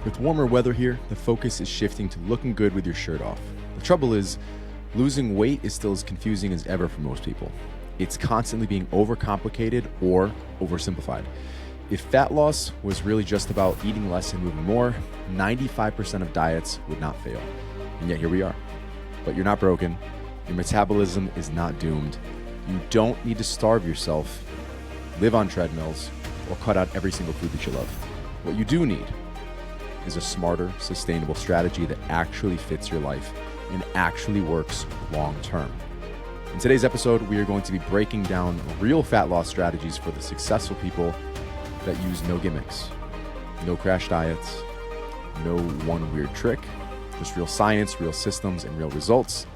With warmer weather here, the focus is shifting to looking good with your shirt off. The trouble is, losing weight is still as confusing as ever for most people. It's constantly being overcomplicated or oversimplified. If fat loss was really just about eating less and moving more, 95% of diets would not fail. And yet here we are. But you're not broken. Your metabolism is not doomed. You don't need to starve yourself, live on treadmills, or cut out every single food that you love. What you do need is a smarter, sustainable strategy that actually fits your life and actually works long term. In today's episode, we are going to be breaking down real fat loss strategies for the successful people that use no gimmicks, no crash diets, no one weird trick, just real science, real systems, and real results.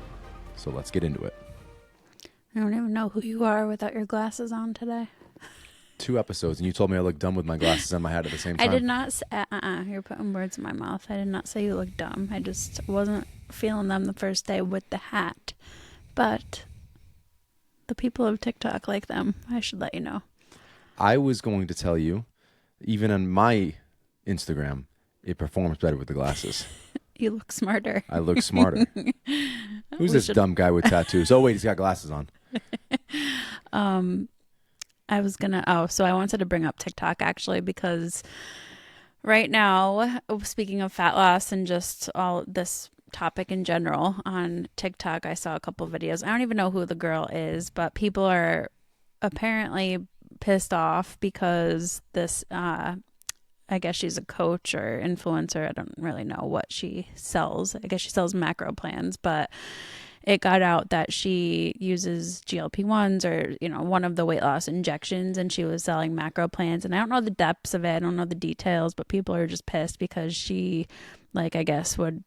So let's get into it. I don't even know who you are without your glasses on today. 2 episodes, and you told me I look dumb with my glasses on my head at the same time. I did not say, you're putting words in my mouth. I did not say you look dumb. I just wasn't feeling them the first day with the hat. But the people of TikTok like them. I should let you know. I was going to tell you, even on my Instagram, it performs better with the glasses. You look smarter. I look smarter. Who's this dumb guy with tattoos? Oh, wait, he's got glasses on. So I wanted to bring up TikTok actually, because right now, speaking of fat loss and just all this topic in general, on TikTok, I saw a couple videos. I don't even know who the girl is, but people are apparently pissed off because this, I guess she's a coach or influencer. I don't really know what she sells. I guess she sells macro plans, but it got out that she uses GLP-1s or, one of the weight loss injections, and she was selling macro plans. And I don't know the depths of it. I don't know the details, but people are just pissed because she, I guess, would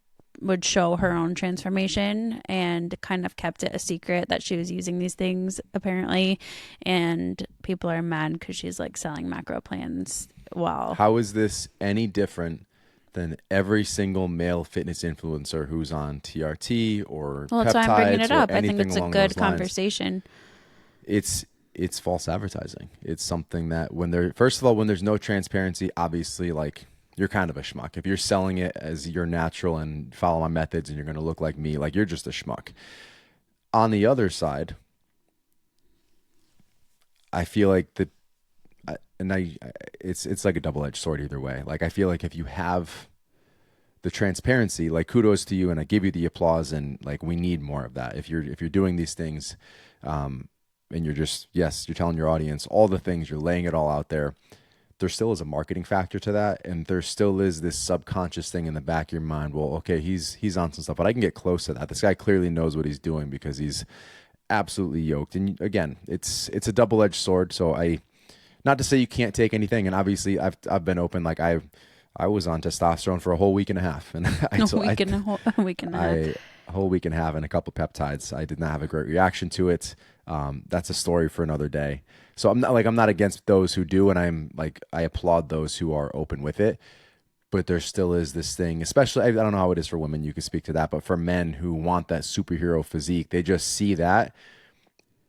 show her own transformation and kind of kept it a secret that she was using these things, apparently. And people are mad because she's selling macro plans. Wow. How is this any different than every single male fitness influencer who's on TRT or Well, peptides? that's why I'm bringing it up. I think it's a good conversation. It's false advertising. It's something that when there's no transparency, obviously, you're kind of a schmuck. If you're selling it as you're natural and follow my methods and you're going to look like me, you're just a schmuck. On the other side, I feel like it's like a double-edged sword either way. I feel like if you have the transparency, kudos to you, and I give you the applause, and we need more of that. If you're doing these things, and you're telling your audience all the things, you're laying it all out there. There still is a marketing factor to that, and there still is this subconscious thing in the back of your mind. Well, okay, he's on some stuff, but I can get close to that. This guy clearly knows what he's doing because he's absolutely yoked. And again, it's a double-edged sword. So not to say you can't take anything, and obviously I've been open. I was on testosterone for a whole week and a half, and a whole week and a half, and a couple peptides. I did not have a great reaction to it. That's a story for another day. So I'm not against those who do, and I applaud those who are open with it. But there still is this thing, especially, I don't know how it is for women, you can speak to that, but for men who want that superhero physique, they just see that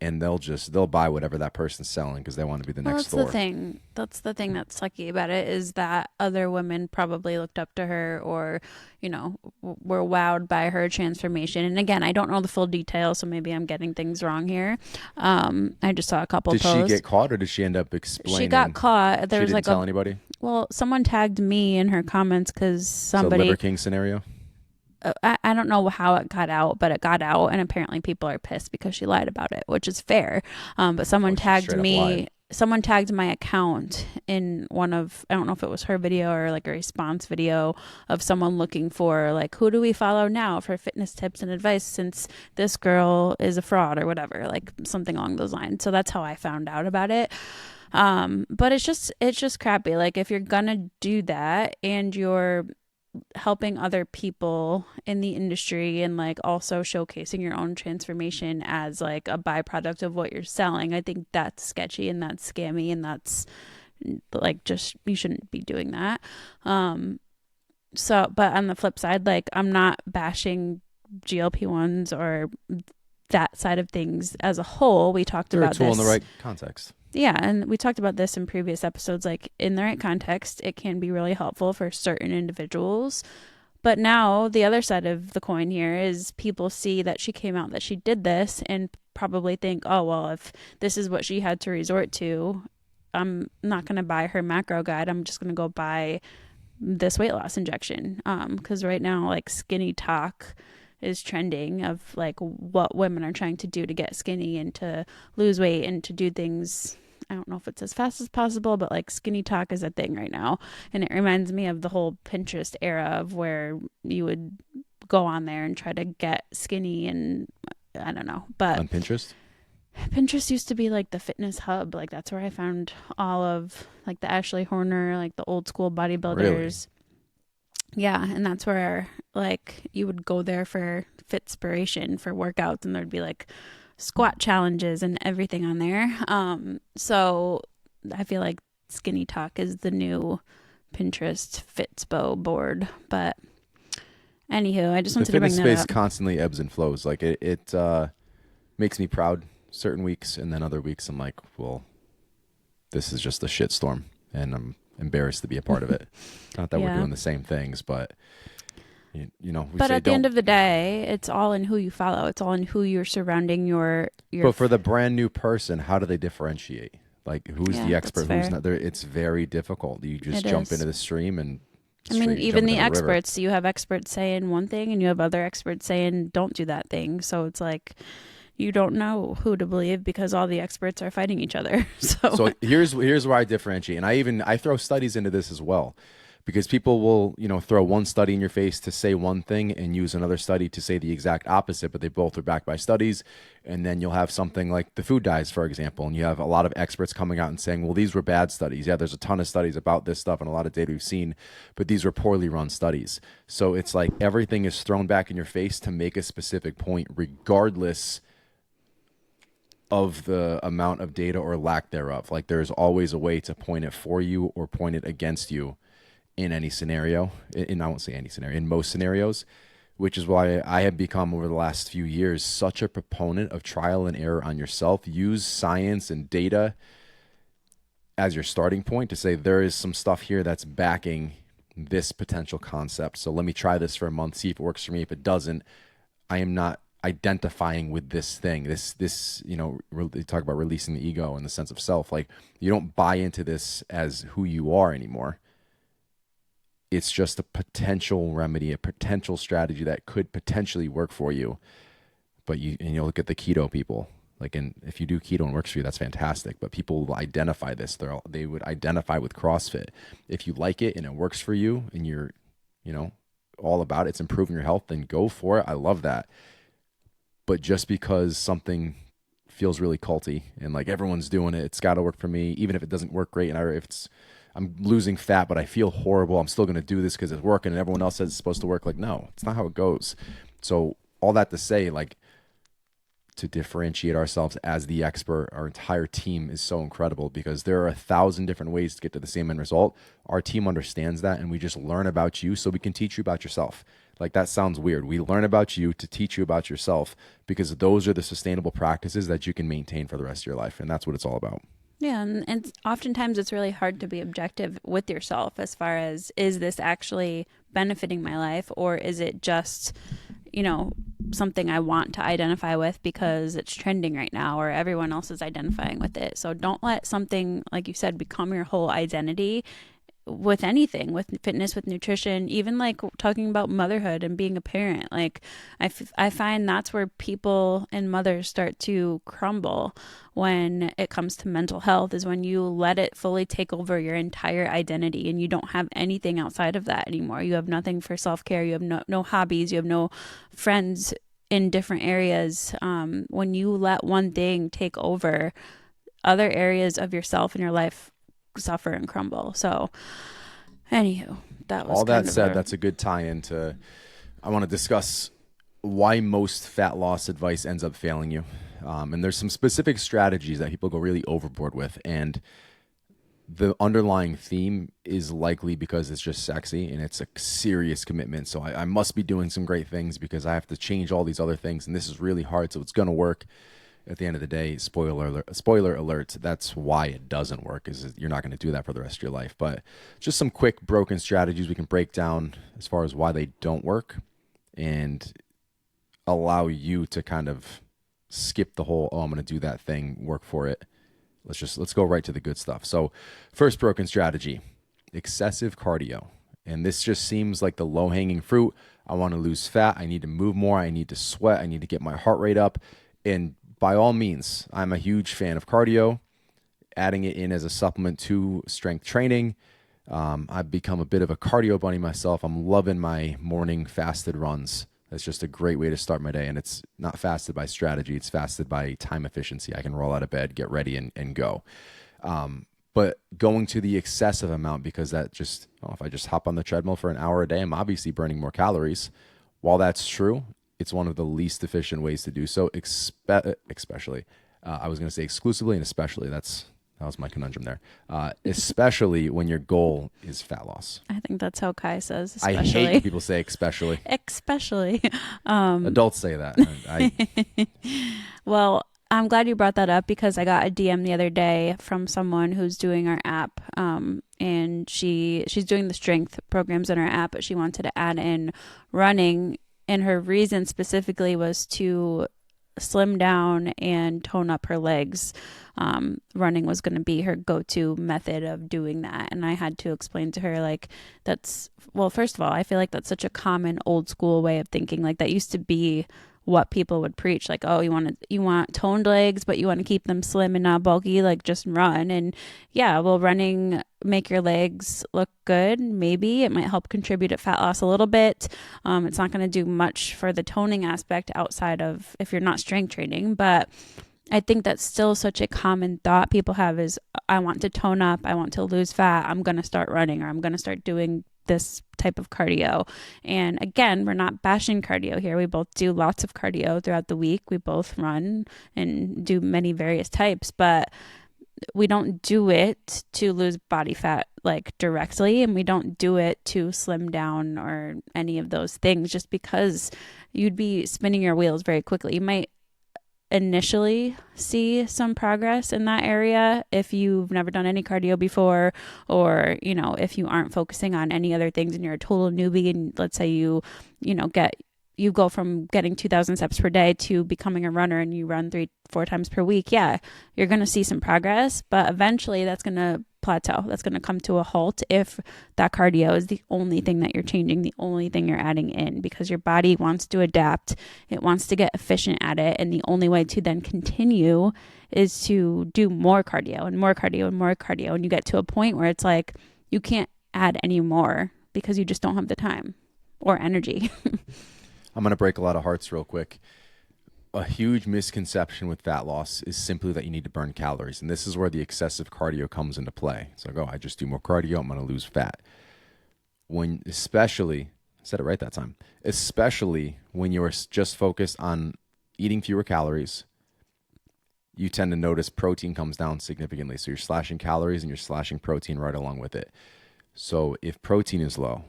and they'll buy whatever that person's selling because they want to be the next Thor. That's the thing that's sucky about it, is that other women probably looked up to her or, were wowed by her transformation. And again, I don't know the full details, so maybe I'm getting things wrong here. I just saw a couple posts. Did she get caught, or did she end up explaining? She got caught. She didn't tell anybody? Well, someone tagged me in her comments because somebody... So Liver King scenario? I don't know how it got out, but it got out, and apparently people are pissed because she lied about it, which is fair. But someone tagged me. Someone tagged my account in one of, I don't know if it was her video or a response video of someone looking for who do we follow now for fitness tips and advice since this girl is a fraud or whatever, something along those lines. So that's how I found out about it. But it's just crappy. If you're gonna do that and you're helping other people in the industry and also showcasing your own transformation as a byproduct of what you're selling, I think that's sketchy and that's scammy, and that's just, you shouldn't be doing that. But on the flip side, I'm not bashing GLP-1s or that side of things as a whole. We talked about this. They're a tool in the right context. Yeah, and we talked about this in previous episodes. Like, in the right context, it can be really helpful for certain individuals. But now the other side of the coin here is people see that she came out that she did this and probably think, oh, well, if this is what she had to resort to, I'm not going to buy her macro guide. I'm just going to go buy this weight loss injection. Because right now, like, skinny talk is trending of like what women are trying to do to get skinny and to lose weight and to do things. I don't know if it's as fast as possible, but like skinny talk is a thing right now. And it reminds me of the whole Pinterest era of where you would go on there and try to get skinny and I don't know. But On Pinterest? Pinterest used to be like the fitness hub. Like that's where I found all of like the Ashley Horner, like the old school bodybuilders. Really? Yeah, and that's where like you would go there for fitspiration for workouts, and there'd be like squat challenges and everything on there. So I feel like Skinny Talk is the new Pinterest Fitspo board. But anywho, I just The wanted to bring fitness that space up. constantly ebbs and flows. Like it makes me proud certain weeks, and then other weeks I'm like, well, this is just a shitstorm, and I'm embarrassed to be a part of it. Not that we're Yeah. doing the same things, but you know, we But say at the don't. end of the day, it's all in who you follow. It's all in who you're surrounding your But for the brand new person, how do they differentiate? Like, who's Yeah, the that's expert? fair. Who's not? There, it's very difficult. You just It jump is. into the stream and I mean, straight even jump the into river. experts, you have experts saying one thing and you have other experts saying don't do that thing. So it's like you don't know who to believe because all the experts are fighting each other. So here's where I differentiate, and I throw studies into this as well, because people will throw one study in your face to say one thing and use another study to say the exact opposite, but they both are backed by studies. And then you'll have something like the food dyes, for example, and you have a lot of experts coming out and saying, well, these were bad studies. Yeah, there's a ton of studies about this stuff and a lot of data we've seen, but these were poorly run studies. So it's like everything is thrown back in your face to make a specific point, regardless of the amount of data or lack thereof. Like there's always a way to point it for you or point it against you in any scenario. I won't say any scenario, in most scenarios, which is why I have become over the last few years such a proponent of trial and error on yourself. Use science and data as your starting point to say there is some stuff here that's backing this potential concept. So let me try this for a month, see if it works for me. If it doesn't, I am not identifying with this thing. This they talk about releasing the ego and the sense of self. Like you don't buy into this as who you are anymore. It's just a potential remedy, a potential strategy that could potentially work for you. But you look at the keto people, like, and if you do keto and works for you, that's fantastic. But people will identify this. They would identify with CrossFit. If you like it and it works for you and you're, all about it, it's improving your health, then go for it. I love that. But just because something feels really culty and like everyone's doing it, it's got to work for me, even if it doesn't work great. And if I'm losing fat, but I feel horrible, I'm still going to do this because it's working and everyone else says it's supposed to work. Like, no, it's not how it goes. So all that to say, like, to differentiate ourselves as the expert, our entire team is so incredible because there are 1,000 different ways to get to the same end result. Our team understands that, and we just learn about you so we can teach you about yourself. Like, that sounds weird. We learn about you to teach you about yourself because those are the sustainable practices that you can maintain for the rest of your life. And that's what it's all about. Yeah, and oftentimes it's really hard to be objective with yourself as far as, is this actually benefiting my life, or is it just, something I want to identify with because it's trending right now or everyone else is identifying with it. So don't let something, like you said, become your whole identity with anything, with fitness, with nutrition, even like talking about motherhood and being a parent. Like I find that's where people and mothers start to crumble when it comes to mental health, is when you let it fully take over your entire identity and you don't have anything outside of that anymore. You have nothing for self-care. You have no hobbies. You have no friends in different areas. When you let one thing take over, other areas of yourself and your life suffer and crumble. So anywho, that was all that said, that's a good tie-in to, I want to discuss why most fat loss advice ends up failing you. And there's some specific strategies that people go really overboard with. And the underlying theme is likely because it's just sexy and it's a serious commitment. So I must be doing some great things because I have to change all these other things. And this is really hard. So it's going to work. at the end of the day, spoiler alert, that's why it doesn't work, is you're not going to do that for the rest of your life. But just some quick broken strategies we can break down as far as why they don't work and allow you to kind of skip the whole, oh, I'm going to do that thing, work for it. Let's go right to the good stuff. So first broken strategy, excessive cardio. And this just seems like the low-hanging fruit. I want to lose fat. I need to move more. I need to sweat. I need to get my heart rate up. And by all means, I'm a huge fan of cardio, adding it in as a supplement to strength training. I've become a bit of a cardio bunny myself. I'm loving my morning fasted runs. That's just a great way to start my day. And it's not fasted by strategy. It's fasted by time efficiency. I can roll out of bed, get ready, and go. But going to the excessive amount, because that just, if I just hop on the treadmill for an hour a day, I'm obviously burning more calories. While that's true, it's one of the least efficient ways to do so, especially. I was going to say exclusively and especially. That was my conundrum there. Especially when your goal is fat loss. I think that's how Kai says, especially. I hate when people say especially. Especially. Adults say that. Well, I'm glad you brought that up because I got a DM the other day from someone who's doing our app, and she's doing the strength programs in our app, but she wanted to add in running, and her reason specifically was to slim down and tone up her legs. Running was going to be her go-to method of doing that, and I had to explain to her, like, first of all, I feel like that's such a common old school way of thinking. Like, that used to be what people would preach, like, oh, you want toned legs, but you want to keep them slim and not bulky, like just run. And yeah, will running make your legs look good? Maybe it might help contribute to fat loss a little bit. It's not going to do much for the toning aspect outside of if you're not strength training, but I think that's still such a common thought people have is, I want to tone up, I want to lose fat, I'm going to start running, or I'm going to start doing this type of cardio. And again, we're not bashing cardio here. We both do lots of cardio throughout the week. We both run and do many various types, but we don't do it to lose body fat like directly, and we don't do it to slim down or any of those things, just because you'd be spinning your wheels very quickly. You might initially see some progress in that area if you've never done any cardio before, or if you aren't focusing on any other things and you're a total newbie, and let's say you go from getting 2,000 steps per day to becoming a runner and you run 3-4 times per week. Yeah, you're going to see some progress, but eventually that's going to plateau. That's going to come to a halt if that cardio is the only thing that you're changing, the only thing you're adding in, because your body wants to adapt. It wants to get efficient at it. And the only way to then continue is to do more cardio and more cardio and more cardio. And you get to a point where it's like, you can't add any more because you just don't have the time or energy. I'm going to break a lot of hearts real quick. A huge misconception with fat loss is simply that you need to burn calories. And this is where the excessive cardio comes into play. It's like, oh, I just do more cardio, I'm going to lose fat. I said it right that time, especially when you're just focused on eating fewer calories, you tend to notice protein comes down significantly. So you're slashing calories and you're slashing protein right along with it. So if protein is low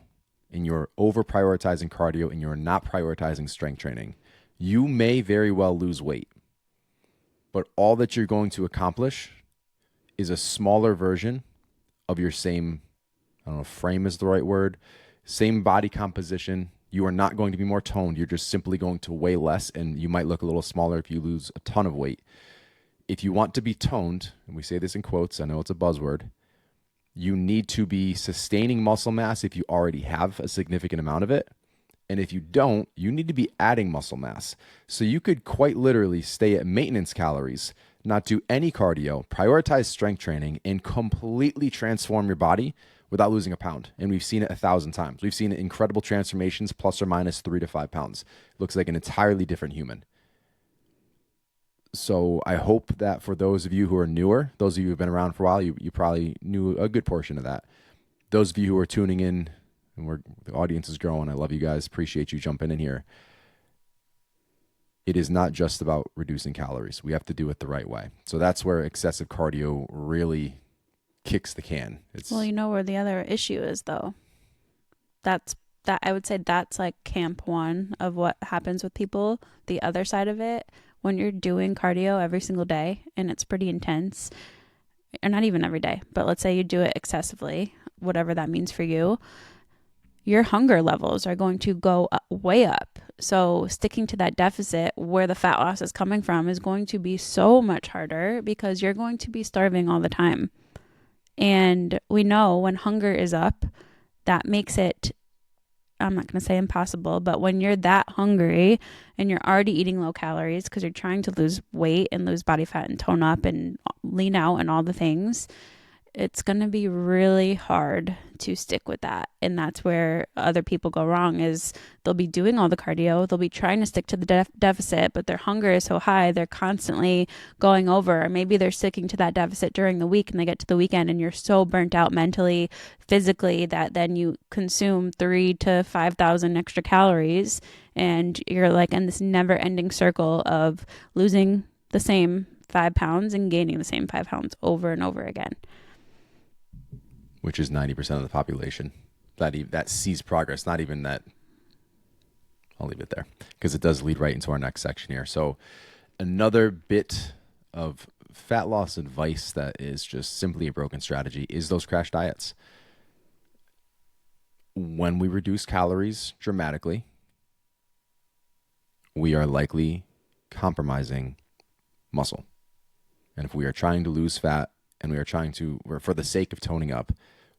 and you're over prioritizing cardio and you're not prioritizing strength training, you may very well lose weight, but all that you're going to accomplish is a smaller version of your same, I don't know if frame is the right word, same body composition. You are not going to be more toned. You're just simply going to weigh less, and you might look a little smaller if you lose a ton of weight. If you want to be toned, and we say this in quotes, I know it's a buzzword, you need to be sustaining muscle mass if you already have a significant amount of it. And if you don't, you need to be adding muscle mass. So you could quite literally stay at maintenance calories, not do any cardio, prioritize strength training, and completely transform your body without losing a pound. And we've seen it 1,000 times. We've seen incredible transformations, plus or minus 3 to 5 pounds. Looks like an entirely different human. So I hope that for those of you who are newer, those of you who have been around for a while, you probably knew a good portion of that. Those of you who are tuning in, and the audience is growing. I love you guys. Appreciate you jumping in here. It is not just about reducing calories. We have to do it the right way. So that's where excessive cardio really kicks the can. Well, where the other issue is, though. I would say that's like camp one of what happens with people. The other side of it, when you're doing cardio every single day and it's pretty intense, or not even every day, but let's say you do it excessively, whatever that means for you, your hunger levels are going to go way up. So sticking to that deficit where the fat loss is coming from is going to be so much harder because you're going to be starving all the time. And we know when hunger is up, that makes it, I'm not going to say impossible, but when you're that hungry and you're already eating low calories because you're trying to lose weight and lose body fat and tone up and lean out and all the things, it's going to be really hard to stick with that. And that's where other people go wrong, is they'll be doing all the cardio, they'll be trying to stick to the deficit, but their hunger is so high, they're constantly going over. Or maybe they're sticking to that deficit during the week and they get to the weekend and you're so burnt out mentally, physically, that then you consume 3,000 to 5,000 extra calories and you're like in this never ending circle of losing the same 5 pounds and gaining the same 5 pounds over and over again. Which is 90% of the population that sees progress. Not even that. I'll leave it there because it does lead right into our next section here. So another bit of fat loss advice that is just simply a broken strategy is those crash diets. When we reduce calories dramatically, we are likely compromising muscle. And if we are trying to lose fat, and we are trying to, or for the sake of toning up,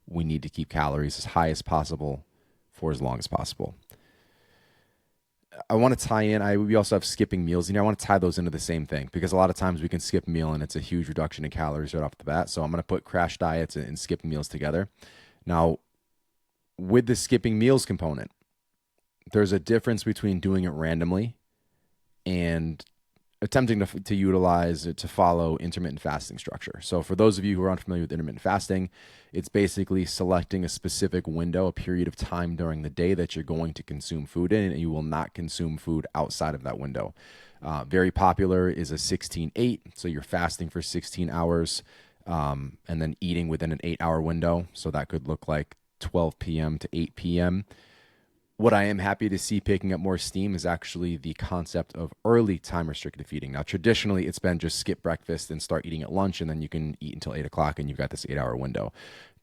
we need to keep calories as high as possible for as long as possible. I want to tie in, we also have skipping meals. I want to tie those into the same thing because a lot of times we can skip a meal and it's a huge reduction in calories right off the bat. So I'm going to put crash diets and skipping meals together. Now, with the skipping meals component, there's a difference between doing it randomly and attempting to utilize it to follow intermittent fasting structure. So for those of you who are unfamiliar with intermittent fasting, it's basically selecting a specific window, a period of time during the day that you're going to consume food in, and you will not consume food outside of that window. Very popular is a 16-8. So you're fasting for 16 hours and then eating within an 8-hour window. So that could look like 12 p.m. to 8 p.m. What I am happy to see picking up more steam is actually the concept of early time restricted feeding. Now, traditionally, it's been just skip breakfast and start eating at lunch, and then you can eat until 8 o'clock and you've got this 8-hour window.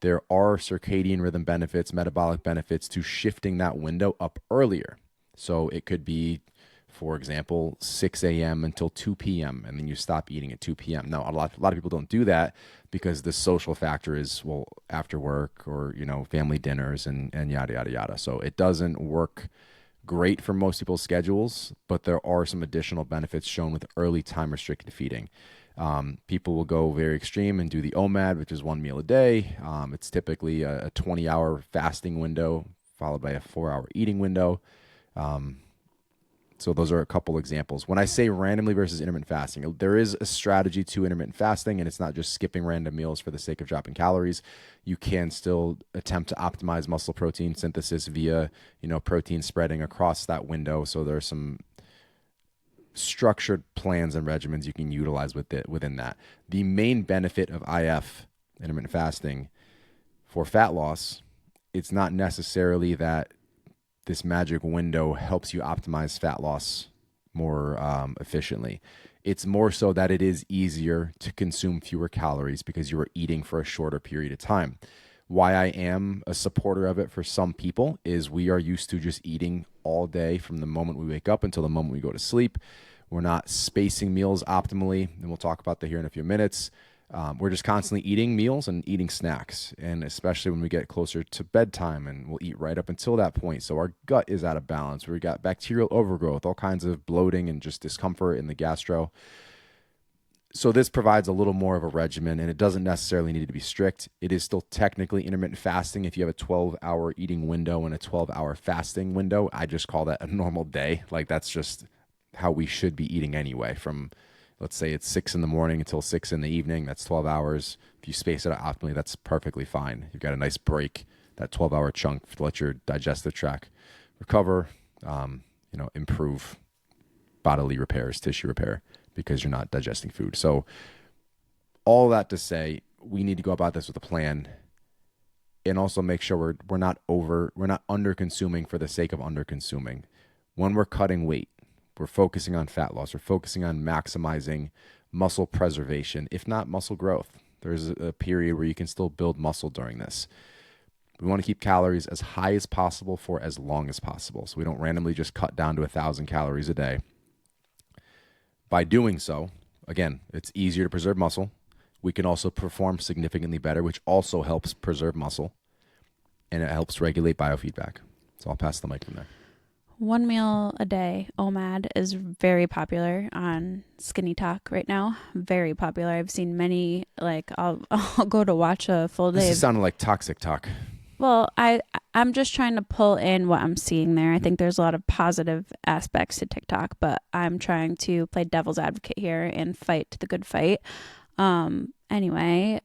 There are circadian rhythm benefits, metabolic benefits to shifting that window up earlier. So it could be, for example, 6 a.m. until 2 p.m., and then you stop eating at 2 p.m. Now, a lot of people don't do that because the social factor is, well, after work or, family dinners and yada, yada, yada. So it doesn't work great for most people's schedules, but there are some additional benefits shown with early time restricted feeding. People will go very extreme and do the OMAD, which is 1 meal a day. It's typically a 20-hour fasting window followed by a 4-hour eating window. So those are a couple examples. When I say randomly versus intermittent fasting, there is a strategy to intermittent fasting, and it's not just skipping random meals for the sake of dropping calories. You can still attempt to optimize muscle protein synthesis via, protein spreading across that window. So there are some structured plans and regimens you can utilize within that. The main benefit of IF, intermittent fasting, for fat loss, it's not necessarily that this magic window helps you optimize fat loss more efficiently. It's more so that it is easier to consume fewer calories because you are eating for a shorter period of time. Why I am a supporter of it for some people is we are used to just eating all day from the moment we wake up until the moment we go to sleep. We're not spacing meals optimally, and we'll talk about that here in a few minutes. We're just constantly eating meals and eating snacks, and especially when we get closer to bedtime, and we'll eat right up until that point. So our gut is out of balance. We've got bacterial overgrowth, all kinds of bloating and just discomfort in the gastro. So this provides a little more of a regimen, and it doesn't necessarily need to be strict. It is still technically intermittent fasting if you have a 12-hour eating window and a 12-hour fasting window. I just call that a normal day. Like, that's just how we should be eating anyway, from, let's say it's 6 in the morning until 6 in the evening. That's 12 hours. If you space it out optimally, that's perfectly fine. You've got a nice break, that 12-hour chunk, to let your digestive tract recover, improve bodily repairs, tissue repair, because you're not digesting food. So all that to say, we need to go about this with a plan, and also make sure we're not under consuming for the sake of under consuming. When we're cutting weight, We're focusing on fat loss. We're focusing on maximizing muscle preservation, if not muscle growth. There's a period where you can still build muscle during this. We want to keep calories as high as possible for as long as possible. So we don't randomly just cut down to 1,000 calories a day. By doing so, again, it's easier to preserve muscle. We can also perform significantly better, which also helps preserve muscle. And it helps regulate biofeedback. So I'll pass the mic from there. 1 meal a day, OMAD, is very popular on Skinny Talk right now. Very popular. I've seen many, like, I'll go to watch a full day. This is sounding like toxic talk. Well, I'm just trying to pull in what I'm seeing there. I think there's a lot of positive aspects to TikTok, but I'm trying to play devil's advocate here and fight the good fight. Anyway,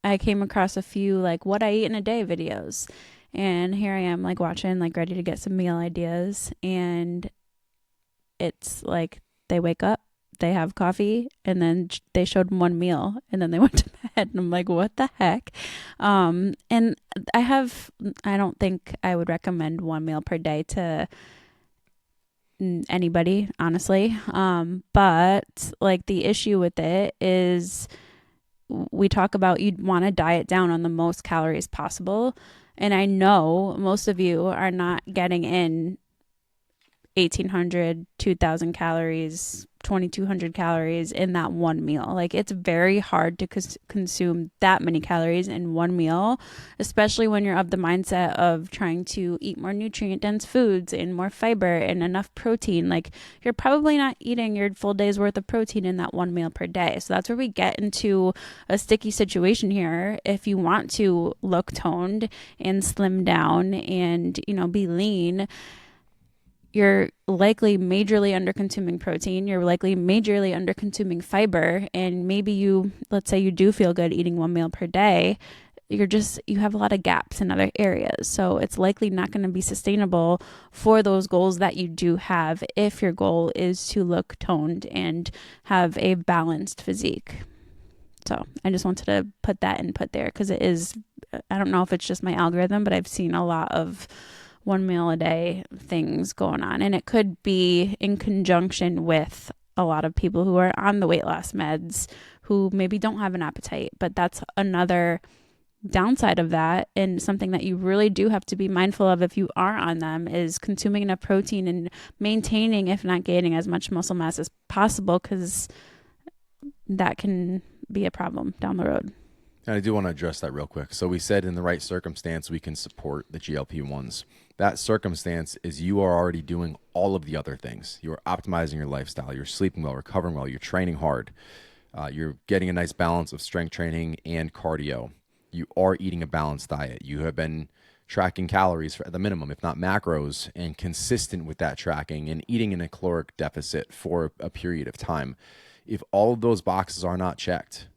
I came across a few, like, what I eat in a day videos. And here I am, like, watching, like, ready to get some meal ideas. And it's like they wake up, they have coffee, and then they showed them one meal, and then they went to bed. And I'm like, what the heck? And I don't think I would recommend 1 meal per day to anybody, honestly. But, like, the issue with it is we talk about you'd want to diet down on the most calories possible. And I know most of you are not getting in 1,800, 2,000 calories, 2,200 calories in that one meal. Like, it's very hard to consume that many calories in one meal, especially when you're of the mindset of trying to eat more nutrient-dense foods and more fiber and enough protein. Like, you're probably not eating your full day's worth of protein in that one meal per day. So that's where we get into a sticky situation here. If you want to look toned and slim down and, be lean, you're likely majorly under consuming protein. You're likely majorly under consuming fiber. And maybe let's say you do feel good eating 1 meal per day. You have a lot of gaps in other areas. So it's likely not going to be sustainable for those goals that you do have if your goal is to look toned and have a balanced physique. So I just wanted to put that input there because I don't know if it's just my algorithm, but I've seen a lot of 1 meal a day things going on. And it could be in conjunction with a lot of people who are on the weight loss meds who maybe don't have an appetite. But that's another downside of that, and something that you really do have to be mindful of if you are on them, is consuming enough protein and maintaining, if not gaining, as much muscle mass as possible, because that can be a problem down the road. And I do want to address that real quick. So we said in the right circumstance, we can support the GLP-1s. That circumstance is you are already doing all of the other things. You are optimizing your lifestyle. You're sleeping well, recovering well. You're training hard. You're getting a nice balance of strength training and cardio. You are eating a balanced diet. You have been tracking calories at the minimum, if not macros, and consistent with that tracking and eating in a caloric deficit for a period of time. If all of those boxes are not checked,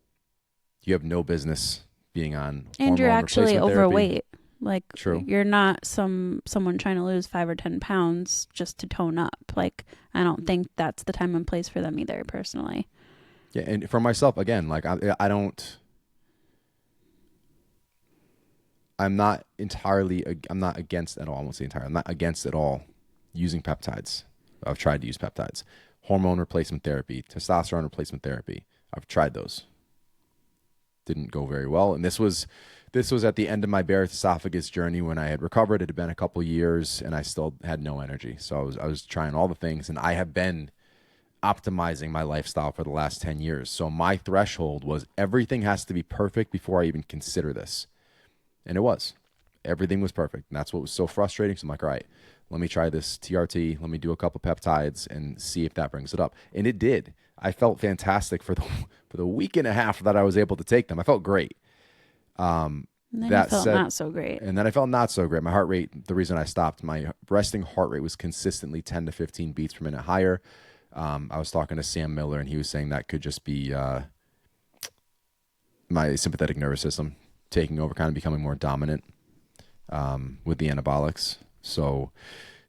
you have no business being on hormone and you're actually overweight. Therapy. Like, true. You're not someone trying to lose 5 or 10 pounds just to tone up. Like, I don't think that's the time and place for them either, personally. Yeah, and for myself, again, like I'm not against at all. I won't say entirely. I'm not against at all using peptides. I've tried to use peptides. Hormone replacement therapy, testosterone replacement therapy. I've tried those. Didn't go very well. And this was at the end of my Barrett's esophagus journey when I had recovered. It had been a couple years and I still had no energy. So I was trying all the things, and I have been optimizing my lifestyle for the last 10 years. So my threshold was everything has to be perfect before I even consider this. And it was. Everything was perfect. And that's what was so frustrating. So I'm like, all right, let me try this TRT. Let me do a couple peptides and see if that brings it up. And it did. I felt fantastic for the week and a half that I was able to take them. I felt great. And then I felt not so great. And then I felt not so great. My heart rate, the reason I stopped, my resting heart rate was consistently 10 to 15 beats per minute higher. I was talking to Sam Miller, and he was saying that could just be my sympathetic nervous system taking over, kind of becoming more dominant with the anabolics. So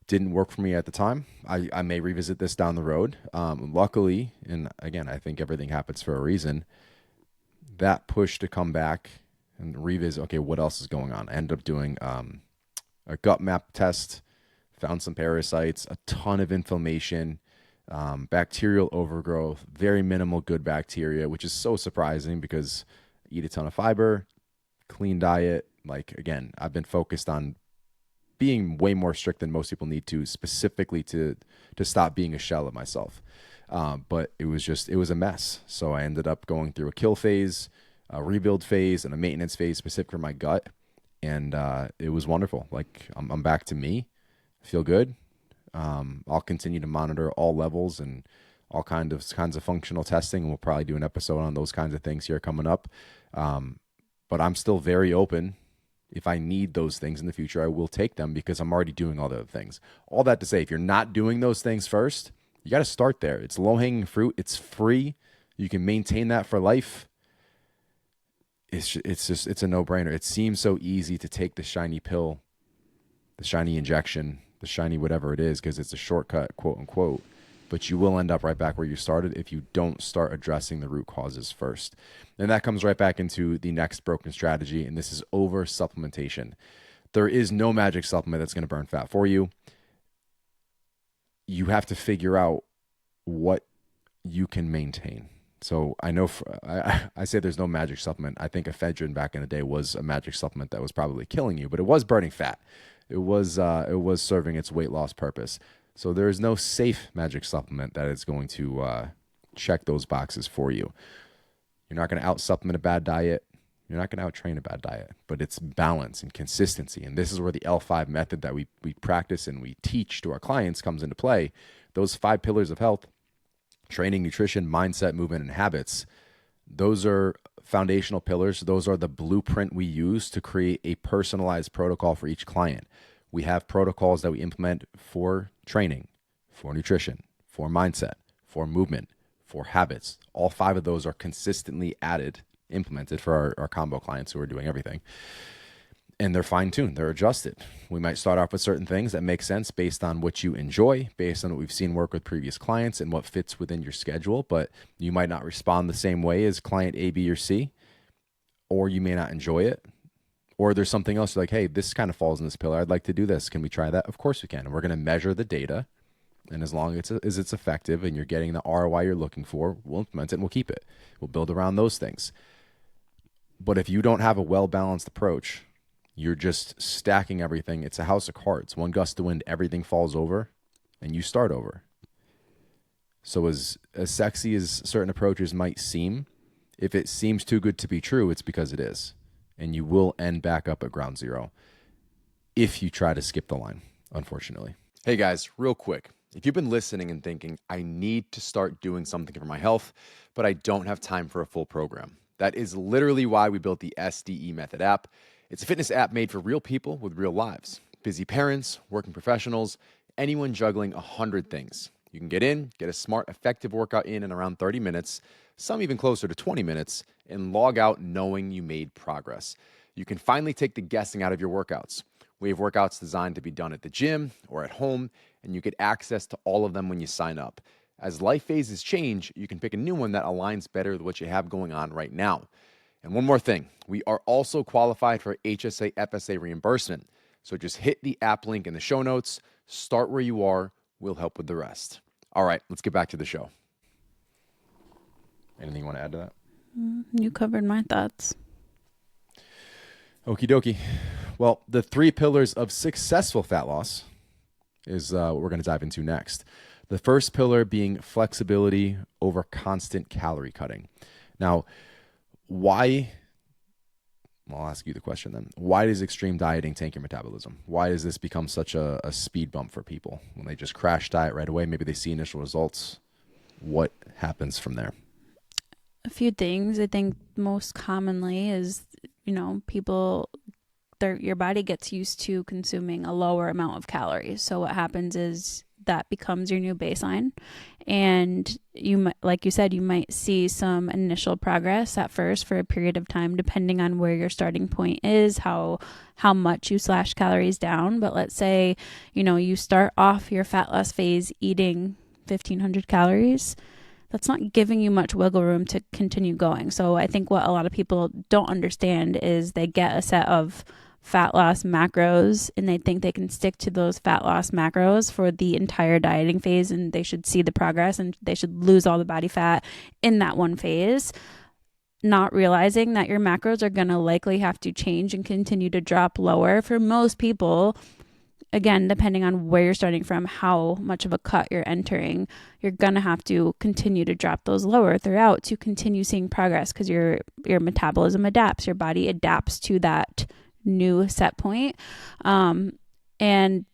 didn't work for me at the time. I may revisit this down the road. Luckily, and again, I think everything happens for a reason, that push to come back and revisit, okay, what else is going on? I ended up doing a gut map test, found some parasites, a ton of inflammation, bacterial overgrowth, very minimal good bacteria, which is so surprising because I eat a ton of fiber, clean diet. Like, again, I've been focused on being way more strict than most people need to, specifically to stop being a shell of myself. But it was a mess. So I ended up going through a kill phase, a rebuild phase, and a maintenance phase specific for my gut. And it was wonderful. Like, I'm back to me. I feel good. I'll continue to monitor all levels and all kinds of functional testing. We'll probably do an episode on those kinds of things here coming up. But I'm still very open. If I need those things in the future, I will take them because I'm already doing all the other things. All that to say, if you're not doing those things first, you got to start there. It's low-hanging fruit. It's free. You can maintain that for life. It's a no-brainer. It seems so easy to take the shiny pill, the shiny injection, the shiny whatever it is, because it's a shortcut, quote unquote. But you will end up right back where you started if you don't start addressing the root causes first. And that comes right back into the next broken strategy, and this is over supplementation. There is no magic supplement that's going to burn fat for you. You have to figure out what you can maintain. So I know I say there's no magic supplement. I think ephedrine back in the day was a magic supplement that was probably killing you, but it was burning fat. It was serving its weight loss purpose. So there is no safe magic supplement that is going to check those boxes for you. You're not going to out-supplement a bad diet. You're not going to out-train a bad diet, but it's balance and consistency. And this is where the L5 method that we practice and we teach to our clients comes into play. Those 5 pillars of health: training, nutrition, mindset, movement, and habits. Those are foundational pillars. Those are the blueprint we use to create a personalized protocol for each client. We have protocols that we implement for training, for nutrition, for mindset, for movement, for habits. All 5 of those are consistently implemented for our combo clients who are doing everything. And they're fine-tuned. They're adjusted. We might start off with certain things that make sense based on what you enjoy, based on what we've seen work with previous clients and what fits within your schedule. But you might not respond the same way as client A, B, or C, or you may not enjoy it. Or there's something else like, hey, this kind of falls in this pillar. I'd like to do this. Can we try that? Of course we can. And we're going to measure the data. And as long as it's effective and you're getting the ROI you're looking for, we'll implement it and we'll keep it. We'll build around those things. But if you don't have a well-balanced approach, you're just stacking everything. It's a house of cards. One gust of wind, everything falls over, and you start over. So as sexy as certain approaches might seem, if it seems too good to be true, it's because it is. And you will end back up at ground zero if you try to skip the line, unfortunately. Hey guys, real quick. If you've been listening and thinking, I need to start doing something for my health, but I don't have time for a full program, that is literally why we built the SDE Method app. It's a fitness app made for real people with real lives. Busy parents, working professionals, anyone juggling 100 things. You can get a smart, effective workout in around 30 minutes, some even closer to 20 minutes, and log out knowing you made progress. You can finally take the guessing out of your workouts. We have workouts designed to be done at the gym or at home, and you get access to all of them when you sign up. As life phases change, you can pick a new one that aligns better with what you have going on right now. And one more thing, we are also qualified for HSA FSA reimbursement. So just hit the app link in the show notes, start where you are, we'll help with the rest. All right, let's get back to the show. Anything you want to add to that? You covered my thoughts. Okie dokie. Well, the 3 pillars of successful fat loss is what we're going to dive into next. The first pillar being flexibility over constant calorie cutting. Now, why? Well, I'll ask you the question then. Why does extreme dieting tank your metabolism? Why does this become such a speed bump for people? When they just crash diet right away, maybe they see initial results. What happens from there? A few things. I think most commonly is, your body gets used to consuming a lower amount of calories. So what happens is that becomes your new baseline. And like you said, you might see some initial progress at first for a period of time, depending on where your starting point is, how much you slash calories down. But let's say, you start off your fat loss phase eating 1,500 calories. That's not giving you much wiggle room to continue going. So I think what a lot of people don't understand is they get a set of fat loss macros and they think they can stick to those fat loss macros for the entire dieting phase and they should see the progress and they should lose all the body fat in that one phase, not realizing that your macros are going to likely have to change and continue to drop lower for most people. Again, depending on where you're starting from, how much of a cut you're entering, you're going to have to continue to drop those lower throughout to continue seeing progress because your metabolism adapts, your body adapts to that new set point. And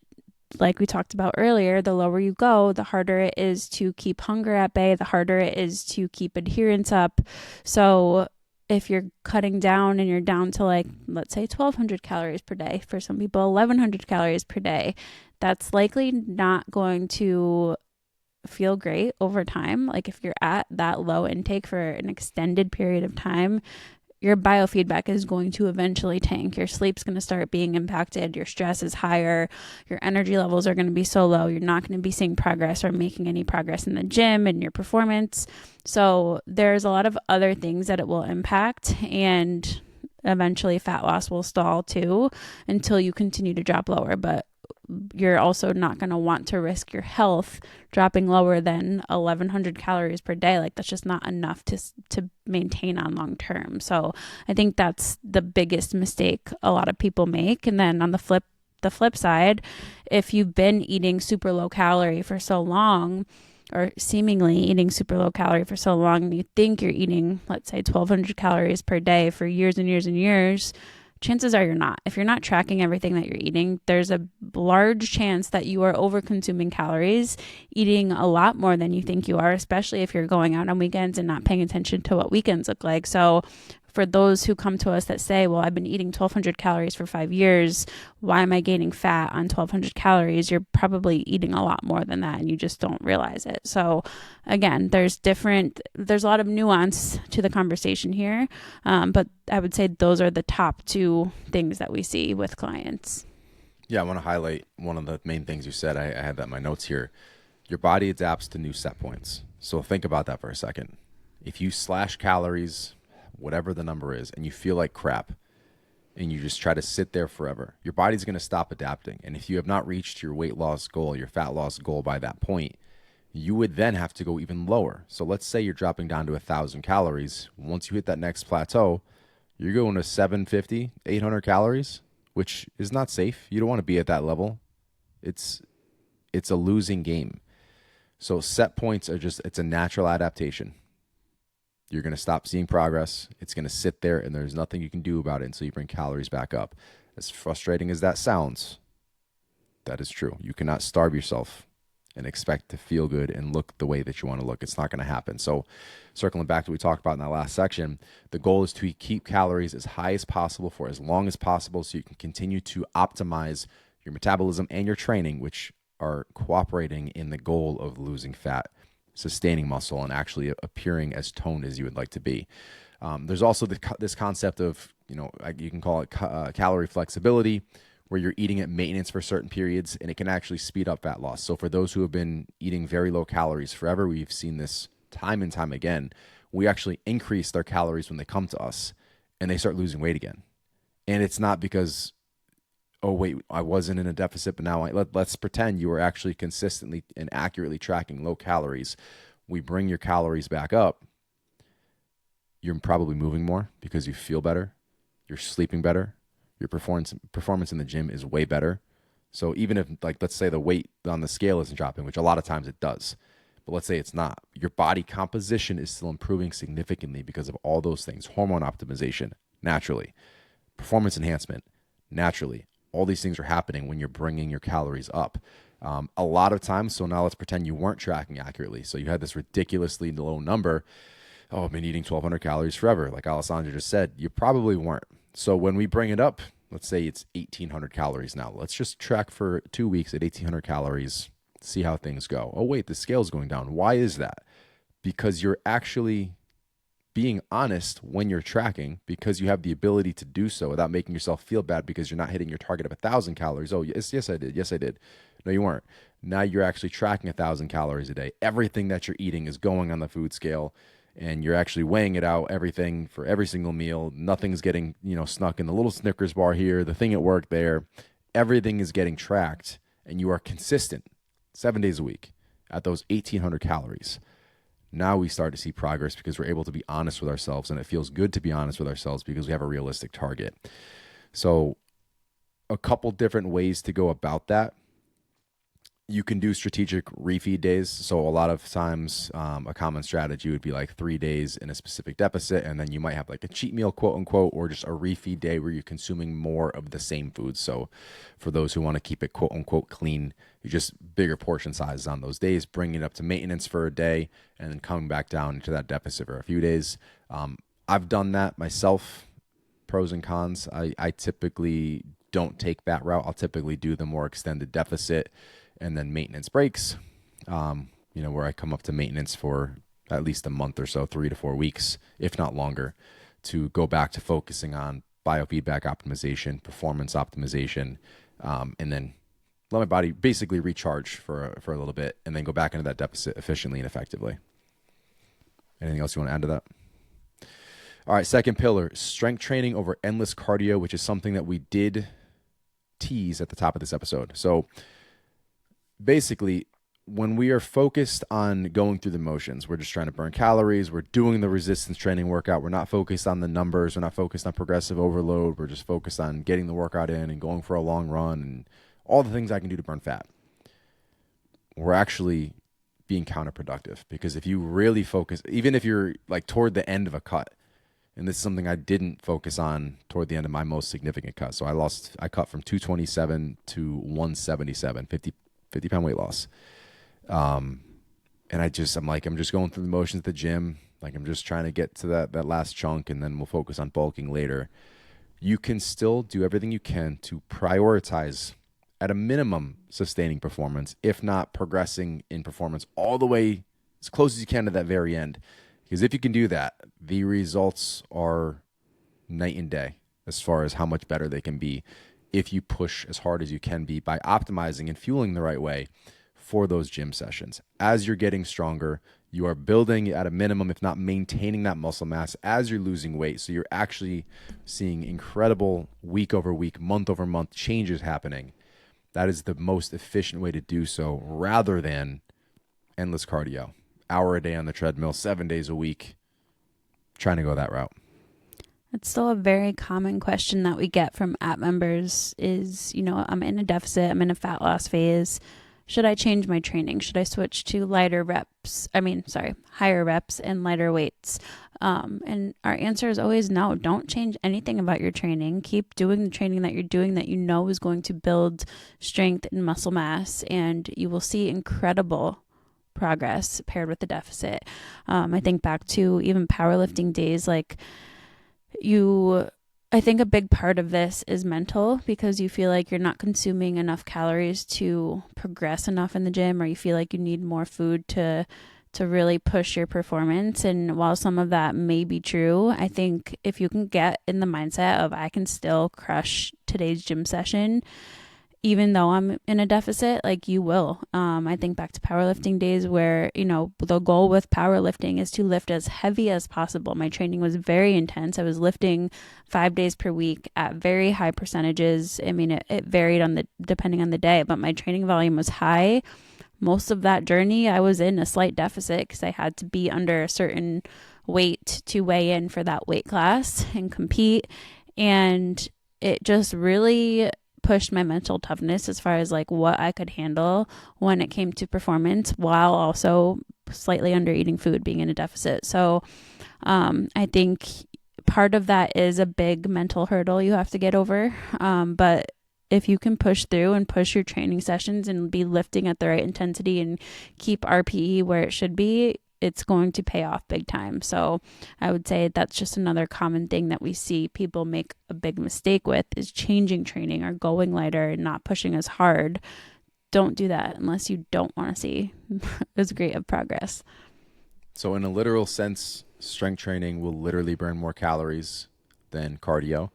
like we talked about earlier, the lower you go, the harder it is to keep hunger at bay, the harder it is to keep adherence up. So if you're cutting down and you're down to like, let's say 1,200 calories per day, for some people 1,100 calories per day, that's likely not going to feel great over time. Like if you're at that low intake for an extended period of time, your biofeedback is going to eventually tank. Your sleep's going to start being impacted. Your stress is higher. Your energy levels are going to be so low. You're not going to be seeing progress or making any progress in the gym and your performance. So there's a lot of other things that it will impact, and eventually fat loss will stall too until you continue to drop lower. But you're also not going to want to risk your health dropping lower than 1,100 calories per day. Like that's just not enough to maintain on long term. So I think that's the biggest mistake a lot of people make. And then on the flip side, if you've been eating super low calorie for so long, or seemingly eating super low calorie for so long, and you think you're eating, let's say 1,200 calories per day for years and years and years, chances are you're not. If you're not tracking everything that you're eating, there's a large chance that you are over consuming calories, eating a lot more than you think you are, especially if you're going out on weekends and not paying attention to what weekends look like. So for those who come to us that say, well, I've been eating 1,200 calories for 5 years, why am I gaining fat on 1,200 calories? You're probably eating a lot more than that and you just don't realize it. So again, there's a lot of nuance to the conversation here. But I would say those are the top two things that we see with clients. Yeah, I want to highlight one of the main things you said. I had that in my notes here. Your body adapts to new set points. So think about that for a second. If you slash calories, whatever the number is, and you feel like crap, and you just try to sit there forever, your body's going to stop adapting. And if you have not reached your weight loss goal, your fat loss goal by that point, you would then have to go even lower. So let's say you're dropping down to 1,000 calories. Once you hit that next plateau, you're going to 750, 800 calories, which is not safe. You don't want to be at that level. It's a losing game. So set points are it's a natural adaptation. You're going to stop seeing progress. It's going to sit there, and there's nothing you can do about it until you bring calories back up. As frustrating as that sounds, that is true. You cannot starve yourself and expect to feel good and look the way that you want to look. It's not going to happen. So circling back to what we talked about in that last section, the goal is to keep calories as high as possible for as long as possible so you can continue to optimize your metabolism and your training, which are cooperating in the goal of losing fat, sustaining muscle, and actually appearing as toned as you would like to be. There's also this concept of, you can call it calorie flexibility, where you're eating at maintenance for certain periods, and it can actually speed up fat loss. So for those who have been eating very low calories forever, we've seen this time and time again. We actually increase their calories when they come to us, and they start losing weight again. And it's not because, oh, wait, I wasn't in a deficit, but now let's pretend you were actually consistently and accurately tracking low calories. We bring your calories back up. You're probably moving more because you feel better. You're sleeping better. Your performance in the gym is way better. So even if, let's say the weight on the scale isn't dropping, which a lot of times it does, but let's say it's not, your body composition is still improving significantly because of all those things. Hormone optimization, naturally. Performance enhancement, naturally. All these things are happening when you're bringing your calories up. A lot of times, so now let's pretend you weren't tracking accurately. So you had this ridiculously low number. Oh, I've been eating 1,200 calories forever. Like Alessandra just said, you probably weren't. So when we bring it up, let's say it's 1,800 calories now. Let's just track for 2 weeks at 1,800 calories, see how things go. Oh, wait, the scale's going down. Why is that? Because you're actually being honest when you're tracking, because you have the ability to do so without making yourself feel bad because you're not hitting your target of 1,000 calories. Oh, yes, I did. Yes, I did. No, you weren't. Now you're actually tracking 1,000 calories a day. Everything that you're eating is going on the food scale. and you're actually weighing it out, everything for every single meal. Nothing's getting, snuck in the little Snickers bar here, the thing at work there. Everything is getting tracked, and you are consistent 7 days a week at those 1,800 calories. Now we start to see progress because we're able to be honest with ourselves, and it feels good to be honest with ourselves because we have a realistic target. So a couple different ways to go about that. You can do strategic refeed days. So a lot of times a common strategy would be like 3 days in a specific deficit, and then you might have like a cheat meal, quote unquote, or just a refeed day where you're consuming more of the same foods. So for those who want to keep it, quote unquote, clean, you just bigger portion sizes on those days, bringing it up to maintenance for a day, and then coming back down into that deficit for a few days. I've done that myself. Pros and cons. I typically don't take that route. I'll typically do the more extended deficit and then maintenance breaks, where I come up to maintenance for at least a month or so, 3 to 4 weeks, if not longer, to go back to focusing on biofeedback optimization, performance optimization, and then let my body basically recharge for a little bit and then go back into that deficit efficiently and effectively. Anything else you want to add to that? All right, second pillar, strength training over endless cardio, which is something that we did tease at the top of this episode. So basically, when we are focused on going through the motions, we're just trying to burn calories, we're doing the resistance training workout, we're not focused on the numbers, we're not focused on progressive overload, we're just focused on getting the workout in and going for a long run and all the things I can do to burn fat. We're actually being counterproductive, because if you really focus, even if you're like toward the end of a cut, and this is something I didn't focus on toward the end of my most significant cut. So I cut from 227 to 177, 50 pound weight loss. And I'm just going through the motions at the gym. Like, I'm just trying to get to that last chunk, and then we'll focus on bulking later. You can still do everything you can to prioritize, at a minimum, sustaining performance, if not progressing in performance all the way as close as you can to that very end. Because if you can do that, the results are night and day as far as how much better they can be if you push as hard as you can be by optimizing and fueling the right way for those gym sessions. As you're getting stronger, you are building at a minimum, if not maintaining that muscle mass as you're losing weight. So you're actually seeing incredible week over week, month over month changes happening. That is the most efficient way to do so, rather than endless cardio. Hour a day on the treadmill, 7 days a week, trying to go that route. It's still a very common question that we get from app members is, I'm in a deficit, I'm in a fat loss phase. Should I change my training? Should I switch to higher reps and lighter weights? And our answer is always no. Don't change anything about your training. Keep doing the training that you're doing that you know is going to build strength and muscle mass, and you will see incredible progress paired with the deficit. I think back to even powerlifting days, I think a big part of this is mental, because you feel like you're not consuming enough calories to progress enough in the gym, or you feel like you need more food to really push your performance. And while some of that may be true, I think if you can get in the mindset of I can still crush today's gym session, even though I'm in a deficit, you will. I think back to powerlifting days where, the goal with powerlifting is to lift as heavy as possible. My training was very intense. I was lifting 5 days per week at very high percentages. I mean, it varied depending on the day, but my training volume was high. Most of that journey, I was in a slight deficit because I had to be under a certain weight to weigh in for that weight class and compete. And it just really pushed my mental toughness as far as what I could handle when it came to performance, while also slightly under eating food, being in a deficit. So I think part of that is a big mental hurdle you have to get over. But if you can push through and push your training sessions and be lifting at the right intensity and keep RPE where it should be, it's going to pay off big time. So I would say that's just another common thing that we see people make a big mistake with, is changing training or going lighter and not pushing as hard. Don't do that unless you don't want to see as great of progress. So in a literal sense, strength training will literally burn more calories than cardio.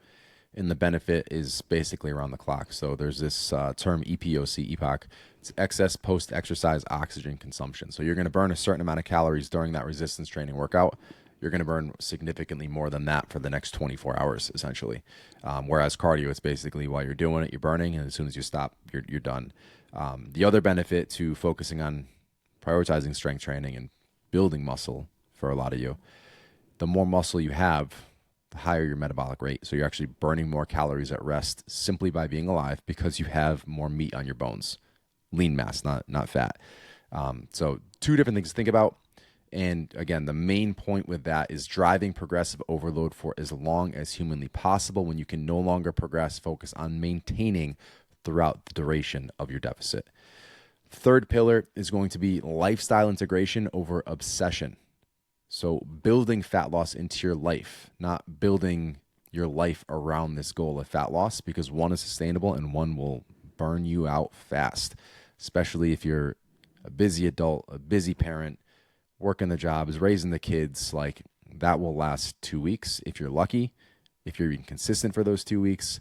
and the benefit is basically around the clock. So there's this term EPOC. It's excess post-exercise oxygen consumption. So you're going to burn a certain amount of calories during that resistance training workout. You're going to burn significantly more than that for the next 24 hours, essentially. Whereas cardio, it's basically while you're doing it, you're burning, and as soon as you stop, you're done. The other benefit to focusing on prioritizing strength training and building muscle for a lot of you, the more muscle you have, the higher your metabolic rate. So you're actually burning more calories at rest simply by being alive because you have more meat on your bones. Lean mass, not fat. So two different things to think about. And again, the main point with that is driving progressive overload for as long as humanly possible. When you can no longer progress, focus on maintaining throughout the duration of your deficit. Third pillar is going to be lifestyle integration over obsession. So building fat loss into your life, not building your life around this goal of fat loss, because one is sustainable and one will burn you out fast, especially if you're a busy adult, a busy parent, working the jobs, raising the kids. Like, that will last 2 weeks if you're lucky, if you're even consistent for those 2 weeks,